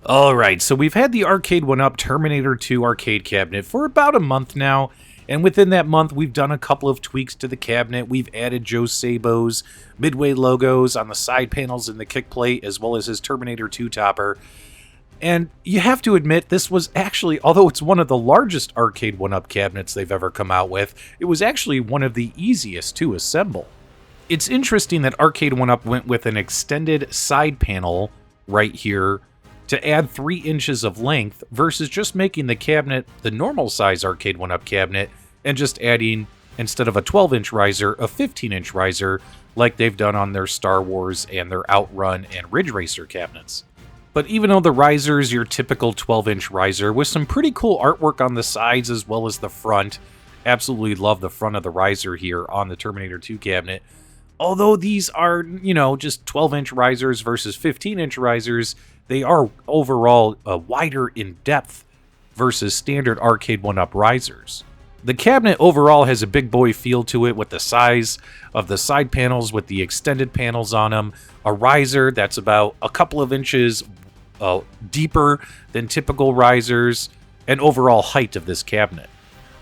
Alright, so we've had the Arcade1Up Terminator 2 arcade cabinet for about a month now, and within that month we've done a couple of tweaks to the cabinet. We've added Joe Sabo's Midway logos on the side panels and the kick plate, as well as his Terminator 2 topper. And you have to admit, this was actually, although it's one of the largest Arcade1Up cabinets they've ever come out with, it was actually one of the easiest to assemble. It's interesting that Arcade1Up went with an extended side panel right here to add 3 inches of length versus just making the cabinet the normal size Arcade1Up cabinet and just adding, instead of a 12-inch riser, a 15-inch riser like they've done on their Star Wars and their Outrun and Ridge Racer cabinets. But even though the riser is your typical 12-inch riser with some pretty cool artwork on the sides as well as the front, absolutely love the front of the riser here on the Terminator 2 cabinet. Although these are, just 12-inch risers versus 15-inch risers, they are overall wider in depth versus standard Arcade1Up risers. The cabinet overall has a big boy feel to it with the size of the side panels with the extended panels on them, a riser that's about a couple of inches deeper than typical risers, and overall height of this cabinet.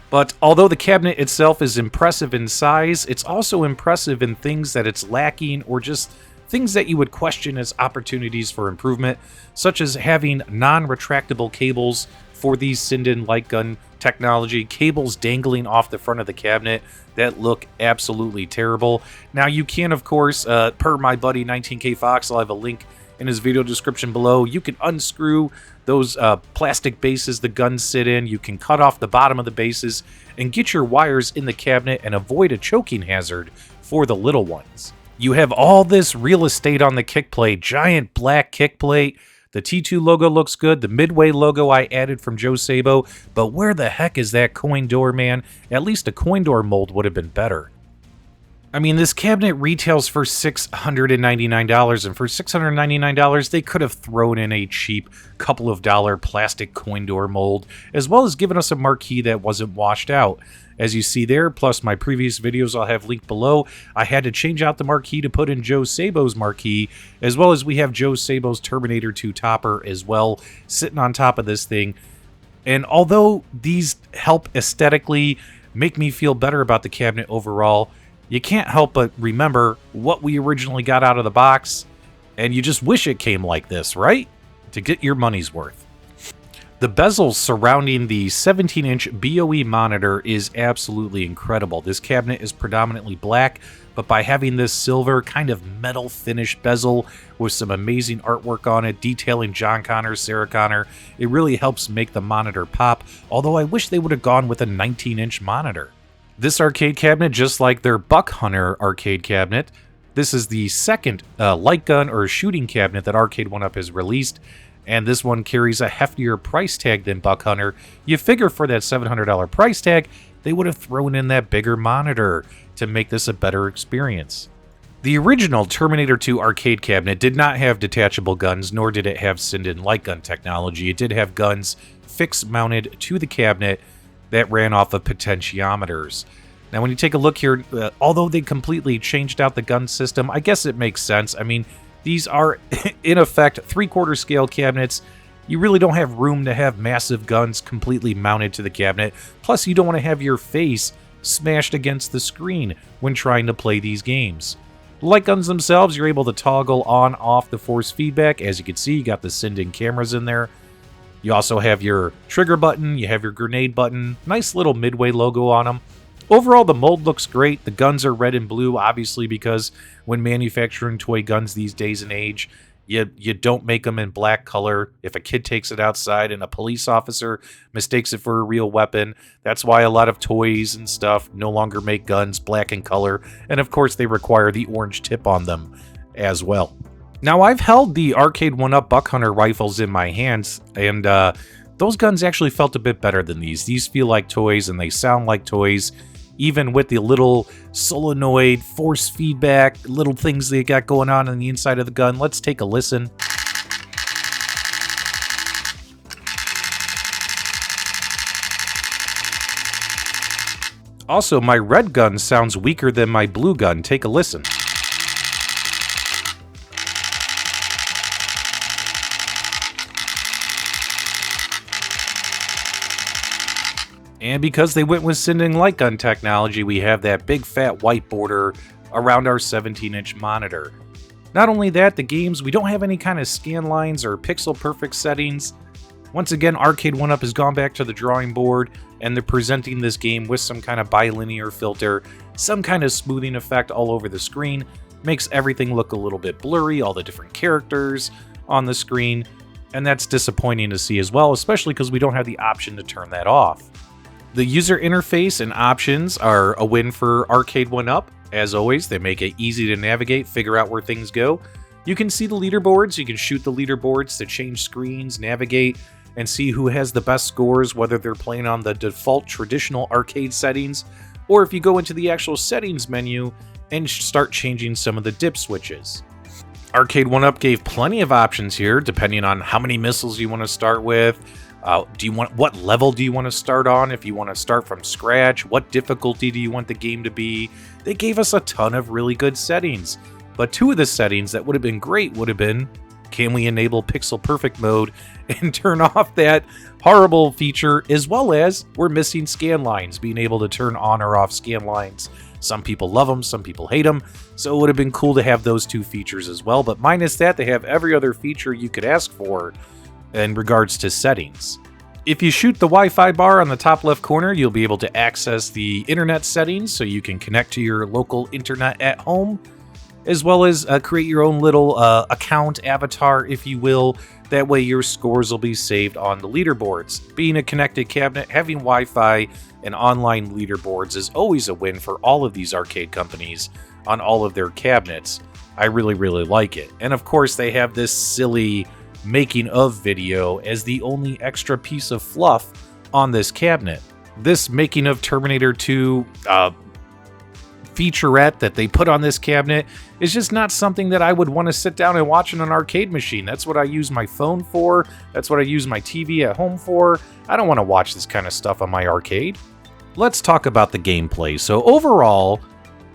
But although the cabinet itself is impressive in size, it's also impressive in things that it's lacking or just things that you would question as opportunities for improvement, such as having non-retractable cables for these Sinden light gun technology, cables dangling off the front of the cabinet that look absolutely terrible. Now you can, of course, per my buddy 19K Fox, I'll have a link in his video description below, you can unscrew those plastic bases the guns sit in, you can cut off the bottom of the bases, and get your wires in the cabinet and avoid a choking hazard for the little ones. You have all this real estate on the kick plate, giant black kick plate. The T2 logo looks good. The Midway logo I added from Joe Sabo. But where the heck is that coin door, man? At least a coin door mold would have been better. I mean, this cabinet retails for $699, and for $699, they could have thrown in a cheap couple of dollar plastic coin door mold, as well as given us a marquee that wasn't washed out. As you see there, plus my previous videos I'll have linked below, I had to change out the marquee to put in Joe Sabo's marquee, as well as we have Joe Sabo's Terminator 2 topper as well, sitting on top of this thing. And although these help aesthetically make me feel better about the cabinet overall, you can't help but remember what we originally got out of the box, and you just wish it came like this, right? To get your money's worth. The bezels surrounding the 17-inch BOE monitor is absolutely incredible. This cabinet is predominantly black, but by having this silver kind of metal finish bezel with some amazing artwork on it, detailing John Connor, Sarah Connor, it really helps make the monitor pop, although I wish they would have gone with a 19-inch monitor. This arcade cabinet, just like their Buck Hunter arcade cabinet, this is the second light gun or shooting cabinet that Arcade1Up has released, and this one carries a heftier price tag than Buck Hunter. You figure for that $700 price tag, they would have thrown in that bigger monitor to make this a better experience. The original Terminator 2 arcade cabinet did not have detachable guns, nor did it have Sinden light gun technology. It did have guns fixed mounted to the cabinet that ran off of potentiometers. Now when you take a look here, although they completely changed out the gun system, I guess it makes sense. I mean, these are in effect 3/4 scale cabinets. You really don't have room to have massive guns completely mounted to the cabinet. Plus you don't want to have your face smashed against the screen when trying to play these games. The light guns themselves, you're able to toggle on off the force feedback. As you can see, you got the Sinden cameras in there. You also have your trigger button, you have your grenade button, nice little Midway logo on them. Overall, the mold looks great. The guns are red and blue, obviously, because when manufacturing toy guns these days and age, you don't make them in black color. If a kid takes it outside and a police officer mistakes it for a real weapon, that's why a lot of toys and stuff no longer make guns black in color. And of course, they require the orange tip on them as well. Now, I've held the Arcade1Up Buck Hunter rifles in my hands, and those guns actually felt a bit better than these. These feel like toys, and they sound like toys, even with the little solenoid, force feedback, little things they got going on the inside of the gun. Let's take a listen. Also, my red gun sounds weaker than my blue gun. Take a listen. And because they went with Sinden light gun technology, we have that big fat white border around our 17-inch monitor. Not only that, the games, we don't have any kind of scan lines or pixel perfect settings. Once again, Arcade1Up has gone back to the drawing board, and they're presenting this game with some kind of bilinear filter, some kind of smoothing effect all over the screen. Makes everything look a little bit blurry, all the different characters on the screen, and that's disappointing to see as well, especially because we don't have the option to turn that off. The user interface and options are a win for Arcade1Up. As always, they make it easy to navigate, figure out where things go. You can see the leaderboards, you can shoot the leaderboards to change screens, navigate, and see who has the best scores, whether they're playing on the default traditional arcade settings, or if you go into the actual settings menu and start changing some of the dip switches. Arcade1Up gave plenty of options here, depending on how many missiles you want to start with. What level do you want to start on? If you want to start from scratch, what difficulty do you want the game to be? They gave us a ton of really good settings, but two of the settings that would have been great would have been, can we enable pixel perfect mode and turn off that horrible feature, as well as we're missing scan lines, being able to turn on or off scan lines. Some people love them, some people hate them, so it would have been cool to have those two features as well, but minus that, they have every other feature you could ask for in regards to settings. If you shoot the Wi-Fi bar on the top left corner, you'll be able to access the internet settings so you can connect to your local internet at home, as well as create your own little account avatar, if you will. That way your scores will be saved on the leaderboards. Being a connected cabinet, having Wi-Fi and online leaderboards is always a win for all of these arcade companies on all of their cabinets. I really, really like it. And of course, they have this silly making of video as the only extra piece of fluff on this cabinet. This making of Terminator 2 featurette that they put on this cabinet is just not something that I would want to sit down and watch on an arcade machine. That's what I use my phone for. That's what I use my TV at home for. I don't want to watch this kind of stuff on my arcade. Let's talk about the gameplay. So overall,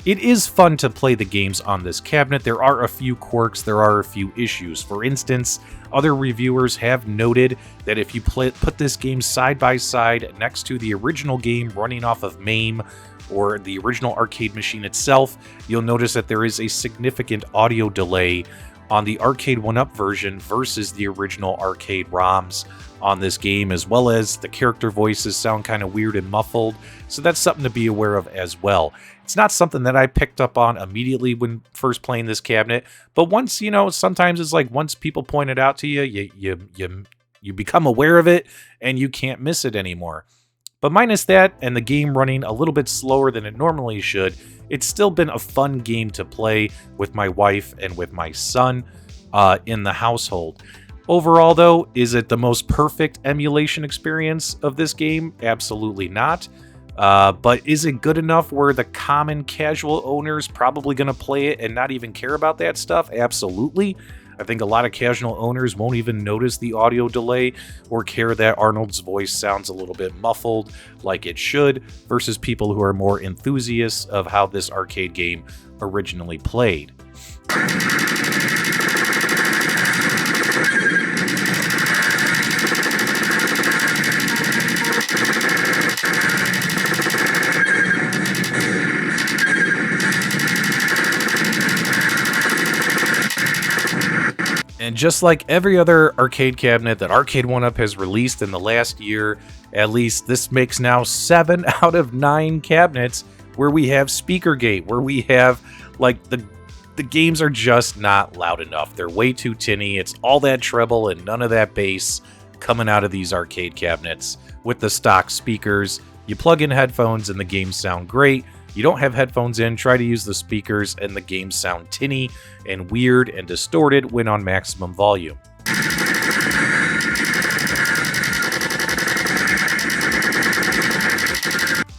it is fun to play the games on this cabinet. There are a few quirks, there are a few issues. For instance, other reviewers have noted that if you put this game side by side next to the original game running off of MAME or the original arcade machine itself, you'll notice that there is a significant audio delay on the Arcade1Up version versus the original arcade ROMs on this game, as well as the character voices sound kind of weird and muffled, so that's something to be aware of as well. It's not something that I picked up on immediately when first playing this cabinet, but once, sometimes it's like once people point it out to you, you become aware of it and you can't miss it anymore. But minus that, and the game running a little bit slower than it normally should, it's still been a fun game to play with my wife and with my son in the household. Overall, though, is it the most perfect emulation experience of this game? Absolutely not. But is it good enough where the common casual owner is probably going to play it and not even care about that stuff? Absolutely. I think a lot of casual owners won't even notice the audio delay or care that Arnold's voice sounds a little bit muffled like it should, versus people who are more enthusiasts of how this arcade game originally played. And just like every other arcade cabinet that Arcade1Up has released in the last year, at least this makes now 7 out of 9 cabinets where we have speaker gate, where we have, like, the games are just not loud enough. They're way too tinny. It's all that treble and none of that bass coming out of these arcade cabinets with the stock speakers. You plug in headphones and the games sound great. You don't have headphones in, try to use the speakers, and the games sound tinny and weird and distorted when on maximum volume.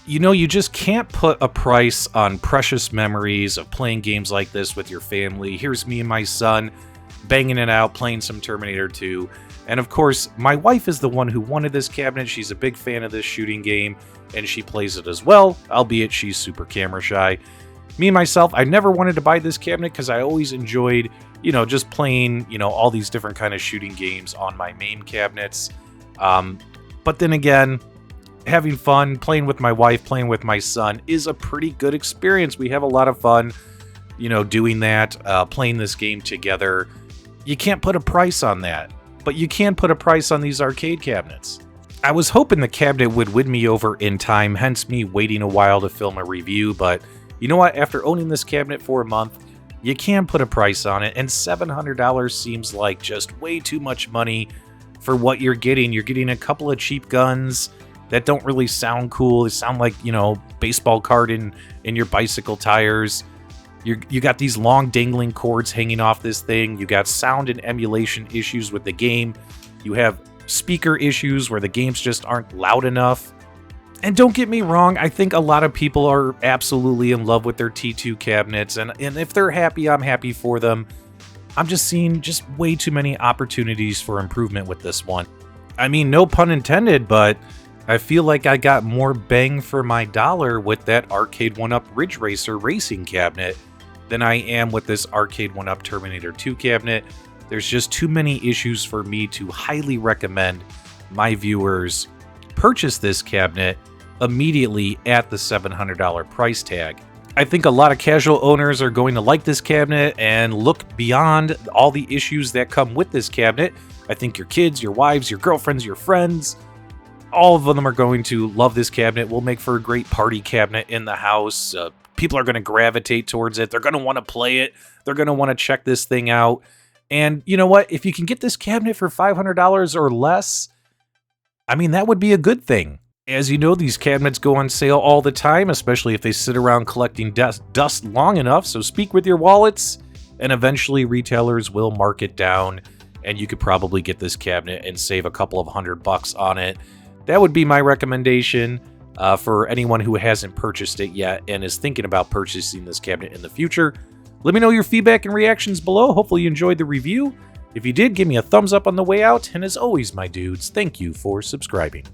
You just can't put a price on precious memories of playing games like this with your family. Here's me and my son banging it out, playing some Terminator 2. And of course, my wife is the one who wanted this cabinet. She's a big fan of this shooting game, and she plays it as well, albeit she's super camera shy. Me and myself, I never wanted to buy this cabinet because I always enjoyed, just playing, all these different kind of shooting games on my MAME cabinets. But then again, having fun, playing with my wife, playing with my son is a pretty good experience. We have a lot of fun, you know, doing that, playing this game together. You can't put a price on that, but you can put a price on these arcade cabinets. I was hoping the cabinet would win me over in time, hence me waiting a while to film a review, but you know what? After owning this cabinet for a month, you can put a price on it, and $700 seems like just way too much money for what you're getting. You're getting a couple of cheap guns that don't really sound cool. They sound like, you know, baseball card in your bicycle tires. You got these long dangling cords hanging off this thing. You got sound and emulation issues with the game. You have speaker issues where the games just aren't loud enough. And don't get me wrong, I think a lot of people are absolutely in love with their T2 cabinets, and if they're happy, I'm happy for them. I'm just seeing just way too many opportunities for improvement with this one. I mean, no pun intended, but I feel like I got more bang for my dollar with that Arcade1Up Ridge Racer racing cabinet than I am with this Arcade1Up Terminator 2 cabinet. There's just too many issues for me to highly recommend my viewers purchase this cabinet immediately at the $700 price tag. I think a lot of casual owners are going to like this cabinet and look beyond all the issues that come with this cabinet. I think your kids, your wives, your girlfriends, your friends, all of them are going to love this cabinet. Will make for a great party cabinet in the house. People are going to gravitate towards it. They're going to want to play it. They're going to want to check this thing out. And you know what? If you can get this cabinet for $500 or less, I mean, that would be a good thing. As you know, these cabinets go on sale all the time, especially if they sit around collecting dust long enough. So speak with your wallets, and eventually retailers will mark it down, and you could probably get this cabinet and save a couple of $100 on it. That would be my recommendation for anyone who hasn't purchased it yet and is thinking about purchasing this cabinet in the future. Let me know your feedback and reactions below. Hopefully you enjoyed the review. If you did, give me a thumbs up on the way out. And as always, my dudes, thank you for subscribing.